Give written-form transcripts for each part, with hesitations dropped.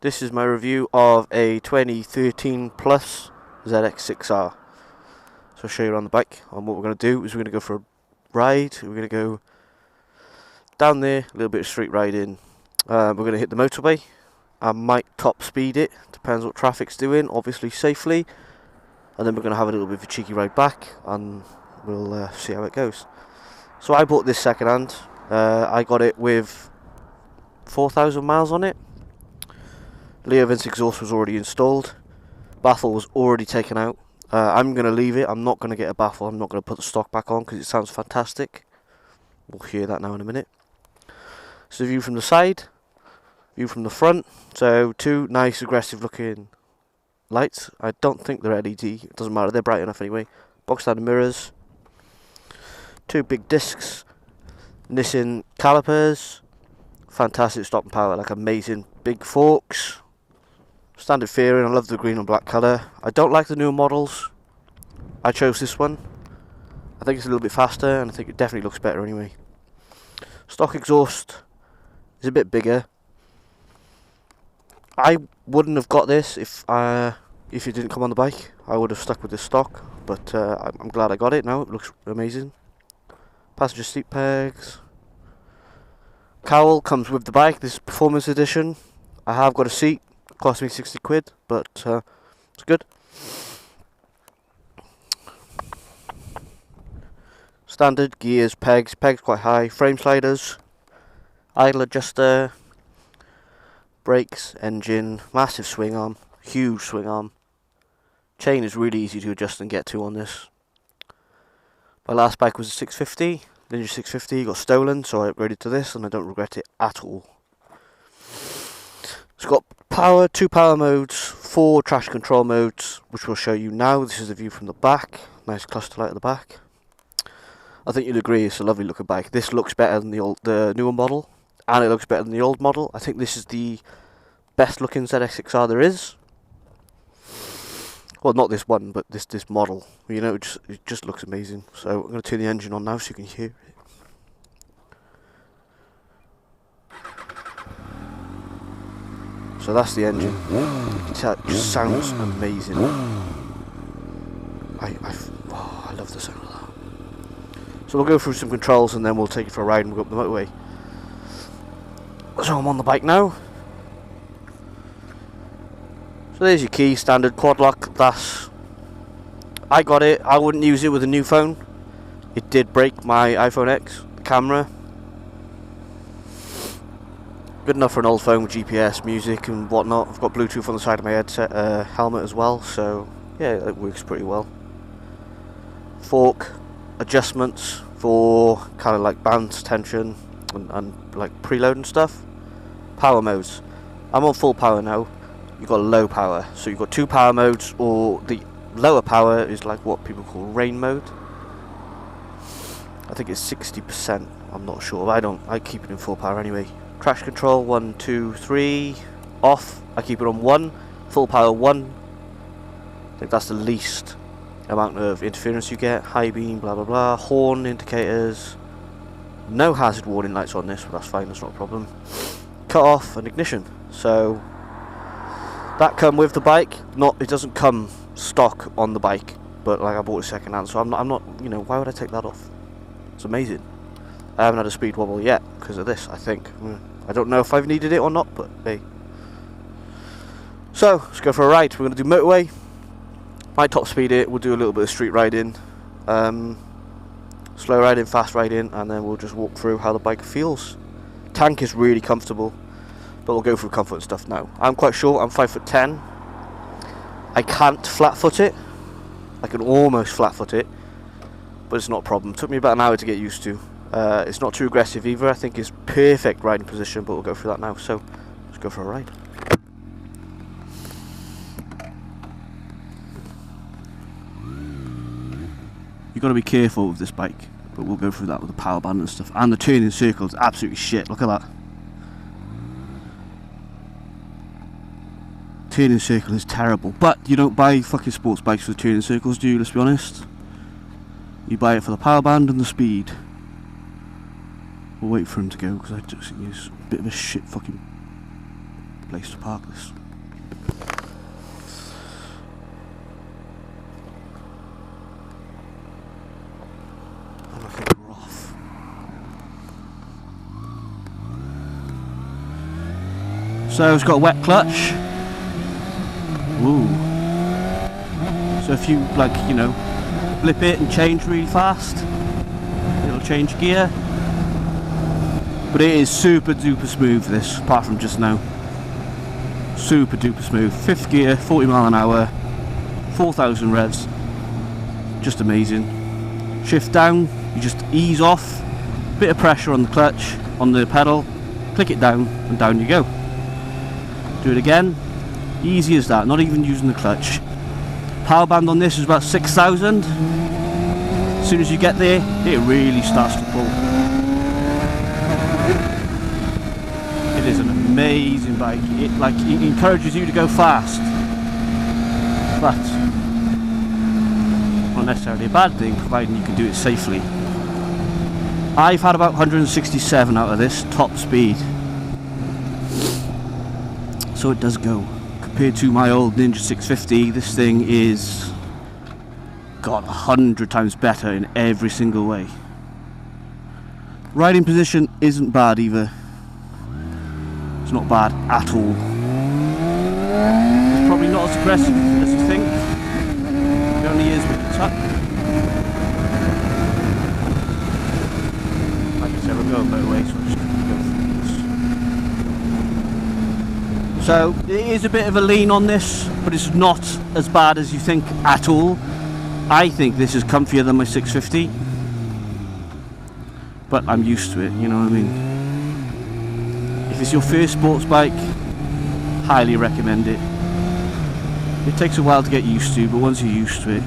This is my review of a 2013 plus ZX6R. So I'll show you around the bike, and what we're going to do is we're going to go for a ride. We're going to go down there, a little bit of street riding. We're going to hit the motorway. I might top speed it, depends what traffic's doing, obviously safely. And then we're going to have a little bit of a cheeky ride back, and we'll see how it goes. So I bought this second hand. I got it with 4,000 miles on it. Leo Vince exhaust was already installed. Baffle was already taken out. I'm going to leave it. I'm not going to get a baffle. I'm not going to put the stock back on because it sounds fantastic. We'll hear that now in a minute. So view from the side, view from the front. So two nice aggressive looking lights. I don't think they're LED. It doesn't matter. They're bright enough anyway. Box standard mirrors. Two big discs. Nissan calipers. Fantastic stopping power. Like amazing big forks. Standard fairing. I love the green and black colour. I don't like the newer models. I chose this one. I think it's a little bit faster, and I think it definitely looks better anyway. Stock exhaust is a bit bigger. I wouldn't have got this if it didn't come on the bike. I would have stuck with this stock, but I'm glad I got it now. It looks amazing. Passenger seat pegs. Cowl comes with the bike. This is performance edition. I have got a seat. Cost me 60 quid, but it's good. Standard gears, pegs quite high, frame sliders, idle adjuster, brakes, engine, massive swing arm, huge swing arm. Chain is really easy to adjust and get to on this. My last bike was a 650, Ninja 650, got stolen, so I upgraded to this, and I don't regret it at all. It's got power, 2 power modes, 4 traction control modes, which we'll show you now. This is the view from the back. Nice cluster light at the back. I think you'll agree it's a lovely looking bike. This looks better than the newer model, and it looks better than the old model. I think this is the best looking ZX6R there is. Well, not this one, but this model. You know, it just looks amazing. So I'm going to turn the engine on now so you can hear it. So that's the engine. You can tell it just sounds amazing. I love the sound of that. So we'll go through some controls and then we'll take it for a ride and we'll go up the motorway. So I'm on the bike now. So there's your key, standard quad lock. I got it. I wouldn't use it with a new phone. It did break my iPhone X, the camera. Good enough for an old phone with GPS, music and whatnot. I've got Bluetooth on the side of my headset, helmet as well, so yeah, it works pretty well. Fork adjustments for kind of like balance, tension and like preload and stuff. Power modes. I'm on full power now. You've got low power, so you've got 2 power modes, or the lower power is like what people call rain mode. I think it's 60%. I'm not sure. I keep it in full power anyway. Traction control 1, 2, 3. Off. I keep it on 1. Full power 1. I think that's the least amount of interference you get. High beam, blah blah blah. Horn indicators. No hazard warning lights on this, but that's fine. That's not a problem. Cut off and ignition. So that come with the bike. It doesn't come stock on the bike, but like I bought it second hand, so I'm not. You know, why would I take that off? It's amazing. I haven't had a speed wobble yet because of this, I think. I don't know if I've needed it or not, but hey. So, let's go for a ride. We're going to do motorway. Might top speed it. We'll do a little bit of street riding. Slow riding, fast riding, and then we'll just walk through how the bike feels. Tank is really comfortable, but we'll go through comfort and stuff now. I'm quite short. I'm 5'10". I can't flat foot it. I can almost flat foot it, but it's not a problem. It took me about an hour to get used to. It's not too aggressive either. I think it's perfect riding position, but we'll go through that now. So let's go for a ride. You've got to be careful with this bike, but we'll go through that with the power band and stuff. And the turning circle is absolutely shit. Look at that. Turning circle is terrible, but you don't buy fucking sports bikes with turning circles, do you? Let's be honest. You buy it for the power band and the speed. We'll wait for him to go because I just think he's a bit of a shit fucking place to park this. And I think we're off. So it's got a wet clutch. Ooh. So if you, like, you know, flip it and change really fast, it'll change gear. But it is super duper smooth, this, apart from just now. Super duper smooth. 5th gear, 40 mile an hour, 4,000 revs. Just amazing. Shift down, you just ease off, bit of pressure on the clutch, on the pedal, click it down, and down you go. Do it again, easy as that, not even using the clutch. Power band on this is about 6,000. As soon as you get there, it really starts to pull. It is an amazing bike. It encourages you to go fast, but not necessarily a bad thing, providing you can do it safely. I've had about 167 out of this top speed, so it does go. Compared to my old Ninja 650, this thing is, God, 100 times better in every single way. Riding position isn't bad either. It's not bad at all. It's probably not as aggressive as you think. It only is with the tuck. Like I said, we're going motorway, so I'm just going to go through this. So it is a bit of a lean on this, but it's not as bad as you think at all. I think this is comfier than my 650, but I'm used to it, you know what I mean? If it's your first sports bike, highly recommend it. It takes a while to get used to, but once you're used to it,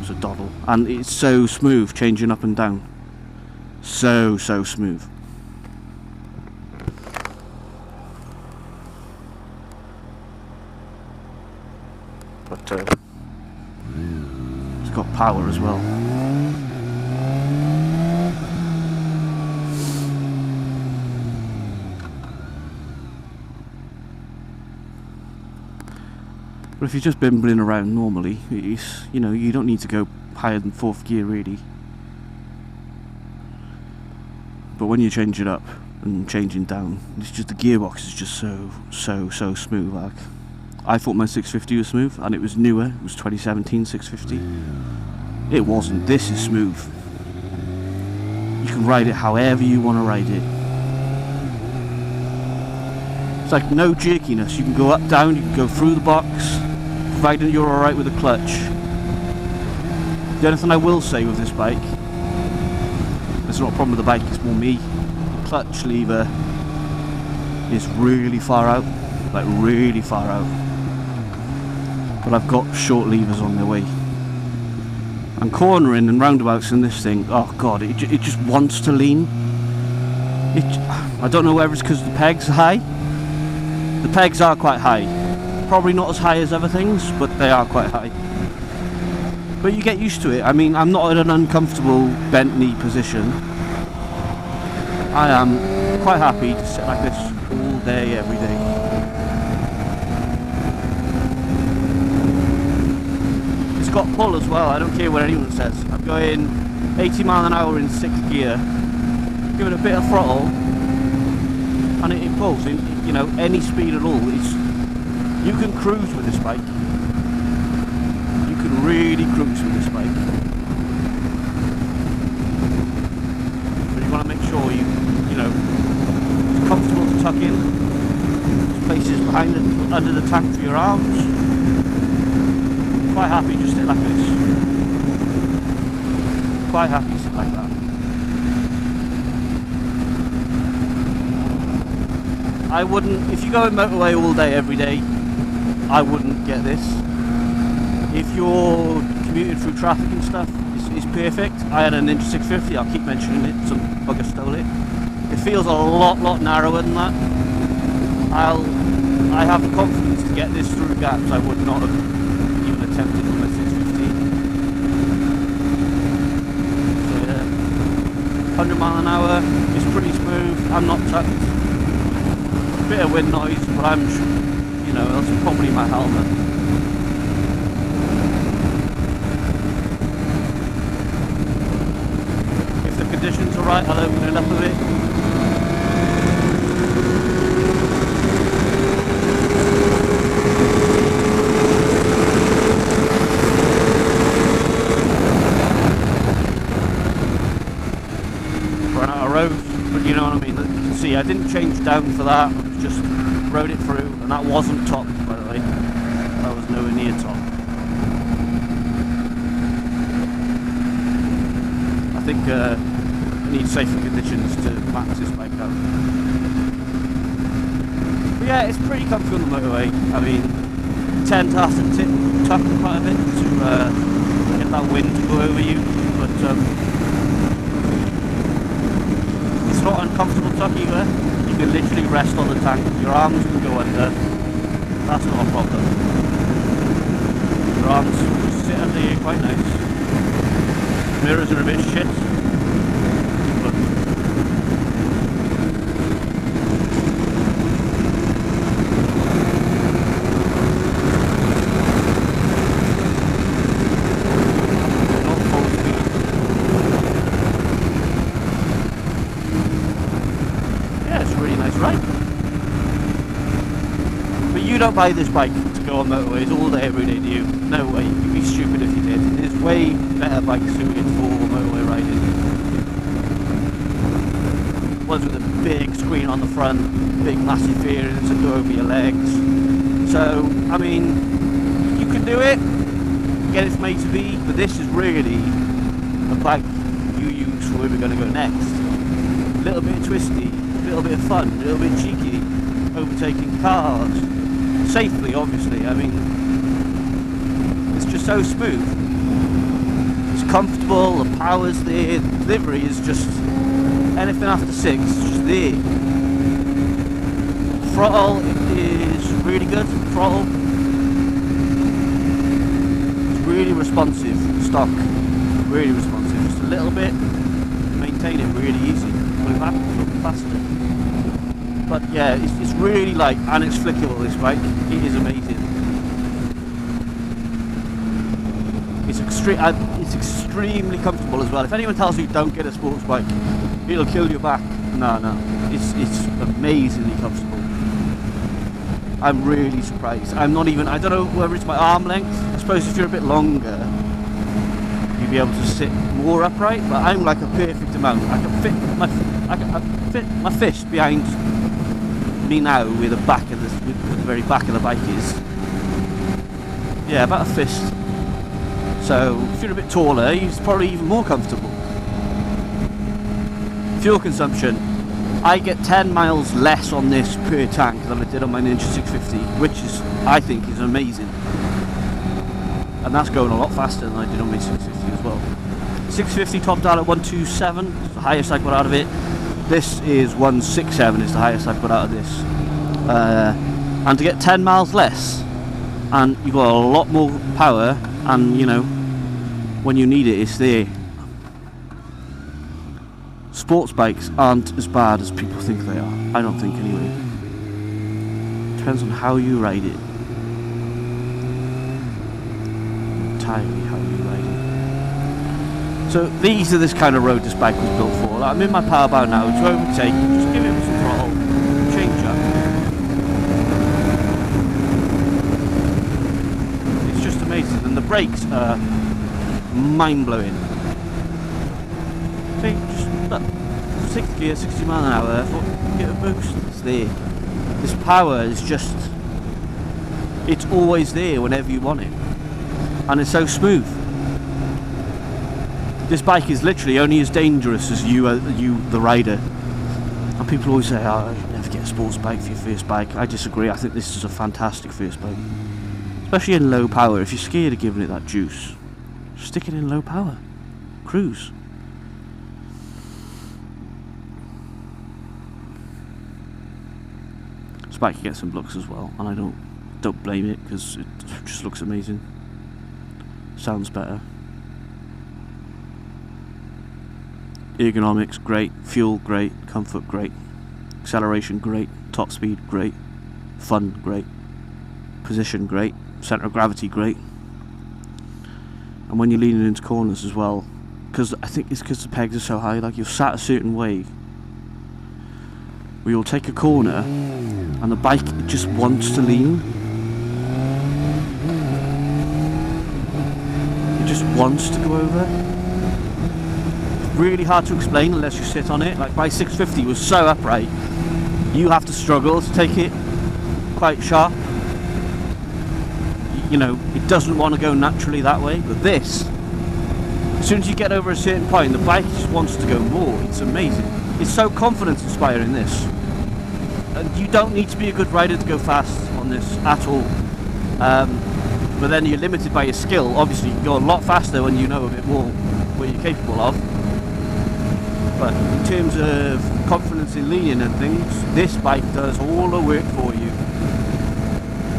it's a doddle. And it's so smooth, changing up and down. So smooth. But it's got power as well. But if you're just bimbling around normally, it's, you know, you don't need to go higher than 4th gear really. But when you change it up and changing down, it's just the gearbox is just so smooth. Like, I thought my 650 was smooth, and it was newer. It was 2017 650. It wasn't. This is smooth. You can ride it however you want to ride it. It's like no jerkiness. You can go up, down, you can go through the box, provided you're alright with the clutch. The only thing I will say with this bike, it's not a problem with the bike, it's more me. The clutch lever is really far out, like really far out. But I've got short levers on their way. And cornering and roundabouts in this thing, oh god, it just wants to lean. I don't know whether it's because the pegs are high. The pegs are quite high. Probably not as high as other things, but they are quite high. But you get used to it. I mean, I'm not in an uncomfortable bent knee position. I am quite happy to sit like this all day, every day. It's got pull as well, I don't care what anyone says. I'm going 80 mile an hour in 6th gear, give it a bit of throttle, and it pulls in, you know, any speed at all. You can cruise with this bike. You can really cruise with this bike. But you want to make sure you know, it's comfortable to tuck in. There's places behind it, under the tank for your arms. Quite happy just sit like this. Quite happy sit like that. I wouldn't, if you go in motorway all day, every day, I wouldn't get this. If you're commuting through traffic and stuff, it's perfect. I had a Ninja 650, I'll keep mentioning it, some bugger stole it. It feels a lot narrower than that. I have the confidence to get this through gaps I would not have even attempted with my 650. So yeah, 100 mile an hour is pretty smooth. I'm not tucked. bit of wind noise, but I'm, you know, that's probably my helmet. If the conditions are right, I'll open it up a bit. Run out of road, but you know what I mean. You can see I didn't change down for that. Just rode it through, and that wasn't top, by the way. That was nowhere near top. I think I need safer conditions to max this bike out. But yeah, it's pretty comfy on the motorway. I mean, tend to have to tuck quite a bit to get that wind to go over you, but it's not uncomfortable tuck either. You can literally rest on the tank, your arms can go under, that's not a problem. Your arms sit under here quite nice. Mirrors are a bit shit, but not full speed. Yeah, it's a really nice ride. But you don't buy this bike to go on motorways all day, every day, do you? No way. You'd be stupid if you did. There's way better bikes suited for motorway riding. Ones with a big screen on the front, big massive fairings that go over your legs. So, I mean, you can do it, get it from A to B, but this is really a bike you use for where we're going to go next. A little bit twisty, a little bit of fun, a little bit cheeky, overtaking cars. Safely, obviously. I mean, it's just so smooth. It's comfortable, the power's there, the delivery is just anything after 6, just there. Throttle is really good. Throttle, it's really responsive. Stock, really responsive. Just a little bit, maintain it really easy. Put it back, a little bit faster. But yeah, it's really light and it's flickable, this bike. It is amazing. It's extremely comfortable as well. If anyone tells you don't get a sports bike, it'll kill your back. No, it's amazingly comfortable. I'm really surprised. I don't know whether it's my arm length. I suppose if you're a bit longer, you'd be able to sit more upright, but I'm like a perfect amount. I can fit my fist behind me now where the back of with the very back of the bike is. Yeah, about a fist. So if you're a bit taller, it's probably even more comfortable. Fuel consumption. I get 10 miles less on this per tank than I did on my Ninja 650, which is, I think, is amazing. And that's going a lot faster than I did on my 650 as well. 650 topped out at 127, it's the highest I got out of it. This is 167 is the highest I've got out of this. And to get 10 miles less, and you've got a lot more power, and you know, when you need it, it's there. Sports bikes aren't as bad as people think they are. I don't think anyway. Depends on how you ride it. Entirely how you ride it. So these are this kind of road this bike was built for. Like, I'm in my power bound now to overtake, just give it some throttle, change up. It's just amazing, and the brakes are mind-blowing. See, just look, 6th gear, 60 mile an hour, I thought, get a boost, it's there. This power is just, it's always there whenever you want it. And it's so smooth. This bike is literally only as dangerous as you, the rider. And people always say, oh, you never get a sports bike for your first bike. I disagree. I think this is a fantastic first bike. Especially in low power. If you're scared of giving it that juice, stick it in low power. Cruise. This bike can get some looks as well. And I don't blame it, because it just looks amazing. Sounds better. Ergonomics great, fuel great, comfort great, acceleration great, top speed, great. Fun, great. Position, great. Centre of gravity, great. And when you're leaning into corners as well, because I think it's because the pegs are so high, like you're sat a certain way, where you'll take a corner and the bike just wants to lean. It just wants to go over. It's really hard to explain unless you sit on it. Like my 650 was so upright, you have to struggle to take it quite sharp. You know, it doesn't want to go naturally that way, but this, as soon as you get over a certain point, the bike just wants to go more. It's amazing. It's so confidence inspiring, this. And you don't need to be a good rider to go fast on this at all. But then you're limited by your skill. Obviously you can go a lot faster when you know a bit more what you're capable of. But in terms of confidence in leaning and things, this bike does all the work for you.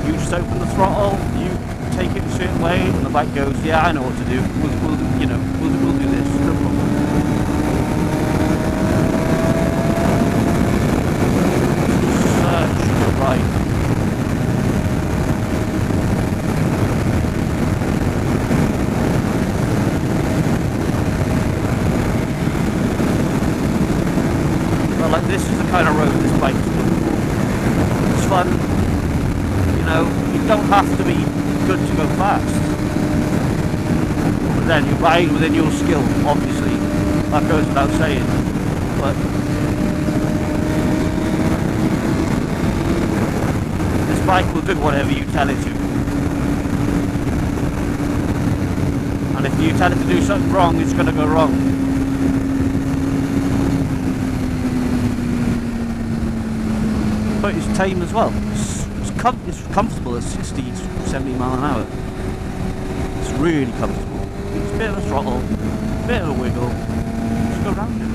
You just open the throttle, you take it a certain way, and the bike goes, yeah, I know what to do. We'll do this. No problem. Such a good ride. Well, like this is the kind of road this bike's good for. It's fun. You know, you don't have to be good to go fast. But then you ride within your skill, obviously. That goes without saying. But this bike will do whatever you tell it to. And if you tell it to do something wrong, it's going to go wrong. But it's tame as well. It's comfortable at 60, 70 mile an hour. It's really comfortable. It's a bit of a throttle, a bit of a wiggle. Just go round it.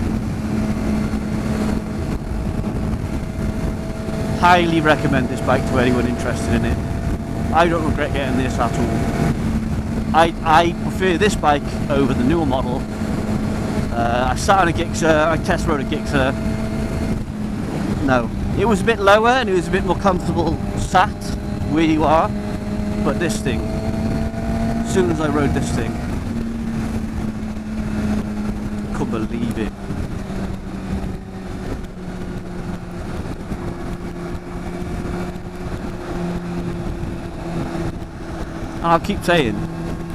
Highly recommend this bike to anyone interested in it. I don't regret getting this at all. I prefer this bike over the newer model. I sat on a Gixxer, I test rode a Gixxer. No. It was a bit lower and it was a bit more comfortable sat where you are, but this thing, as soon as I rode this thing, I couldn't believe it. And I'll keep saying,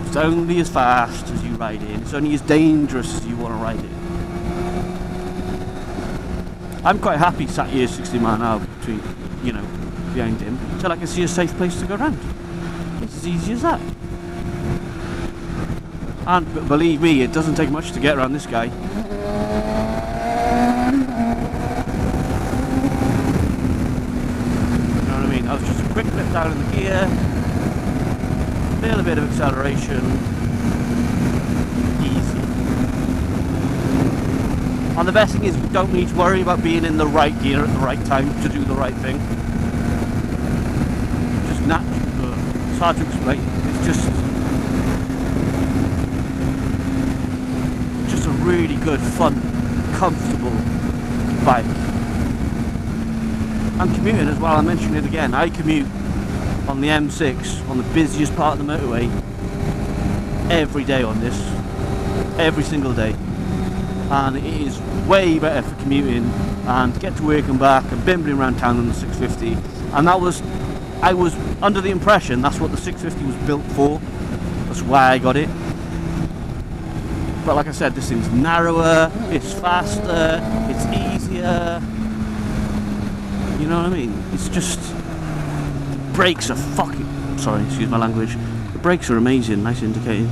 it's only as fast as you ride it, it's only as dangerous as you want to ride it. I'm quite happy sat here 60 mile an hour between, you know, behind him, until I can see a safe place to go around. It's as easy as that. And believe me, it doesn't take much to get around this guy. You know what I mean? That was just a quick flip down in the gear, feel a bit of acceleration. And the best thing is, we don't need to worry about being in the right gear at the right time to do the right thing. Just natural. It's hard to explain. It's just a really good, fun, comfortable bike. I'm commuting as well. I mentioned it again. I commute on the M6 on the busiest part of the motorway every day on this, every single day. And it is way better for commuting and to get to work and back and bimbling around town than the 650. And I was under the impression that's what the 650 was built for. That's why I got it. But like I said, this thing's narrower, it's faster, it's easier. You know what I mean? It's just, the brakes are fucking, sorry, excuse my language. The brakes are amazing, nice indicating.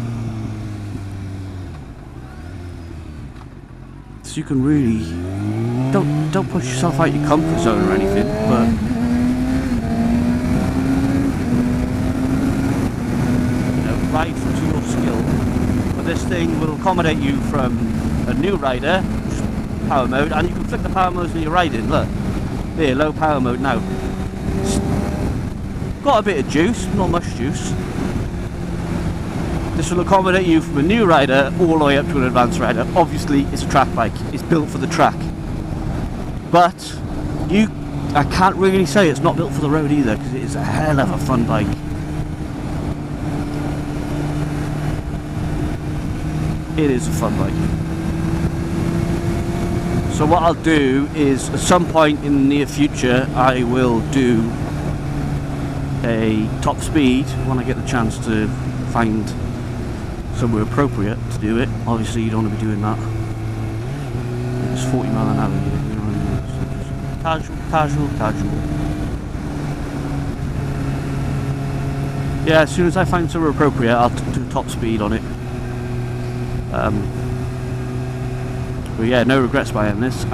So you can really don't push yourself out your comfort zone or anything, but you know, ride to your skill. But this thing will accommodate you from a new rider, power mode, and you can flick the power modes when you're riding. Look, there, low power mode now. It's got a bit of juice, not much juice. This will accommodate you from a new rider all the way up to an advanced rider. Obviously, it's a track bike. It's built for the track. But I can't really say it's not built for the road either, because it is a hell of a fun bike. It is a fun bike. So what I'll do is, at some point in the near future, I will do a top speed when I get the chance to find somewhere appropriate to do it. Obviously you don't want to be doing that. It's 40 mile an hour here, you know what I mean? So just casual. Yeah, as soon as I find somewhere appropriate, I'll do top speed on it. But yeah, no regrets buying this.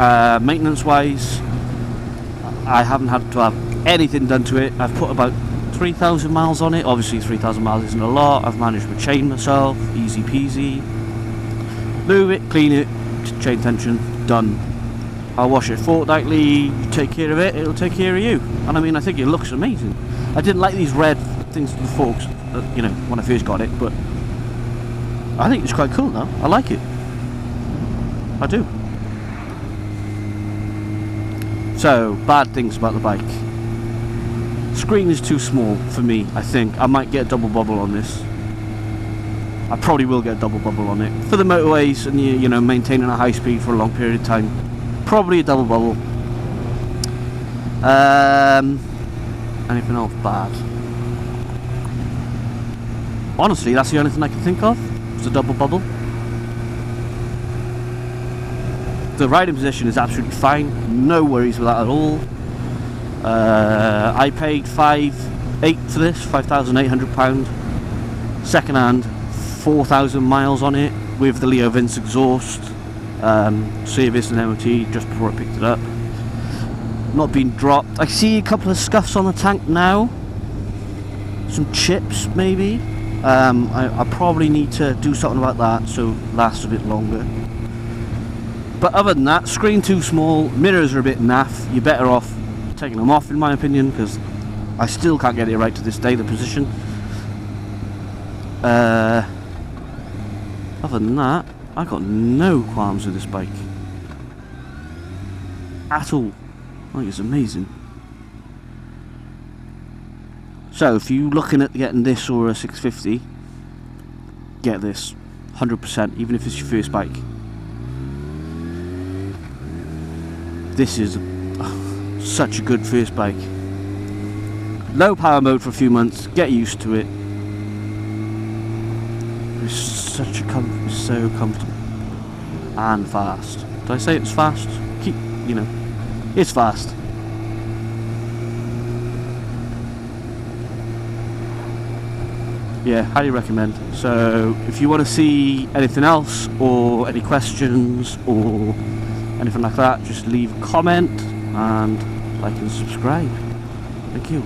Maintenance wise, I haven't had to have anything done to it. I've put about 3,000 miles on it. Obviously 3,000 miles isn't a lot. I've managed to chain myself, easy peasy. Lube it, clean it, chain tension, done. I'll wash it fortnightly, you take care of it, it'll take care of you. And I mean, I think it looks amazing. I didn't like these red things with the forks, you know, when I first got it, but I think it's quite cool now. I like it. I do. So, bad things about the bike. Screen is too small for me, I think. I might get a double bubble on this. I probably will get a double bubble on it. For the motorways and you know, maintaining a high speed for a long period of time, probably a double bubble. Anything else bad? Honestly, that's the only thing I can think of. It's a double bubble. The riding position is absolutely fine. No worries with that at all. I paid £5,800 for this, £5,800. Second hand, 4,000 miles on it with the Leo Vince exhaust. Service and MOT just before I picked it up. Not been dropped. I see a couple of scuffs on the tank now. Some chips maybe. I probably need to do something about that so it lasts a bit longer. But other than that, screen too small, mirrors are a bit naff. You're better off taking them off in my opinion, because I still can't get it right to this day, the position. Other than that, I got no qualms with this bike at all. I think it's amazing. So if you're looking at getting this or a 650, get this 100%, even if it's your first bike. This is such a good first bike. Low power mode for a few months, get used to it. It's such a it's so comfortable and fast. Did I say it's fast? You know, it's fast. Yeah, highly recommend. So if you want to see anything else or any questions or anything like that, just leave a comment and like and subscribe. Thank you.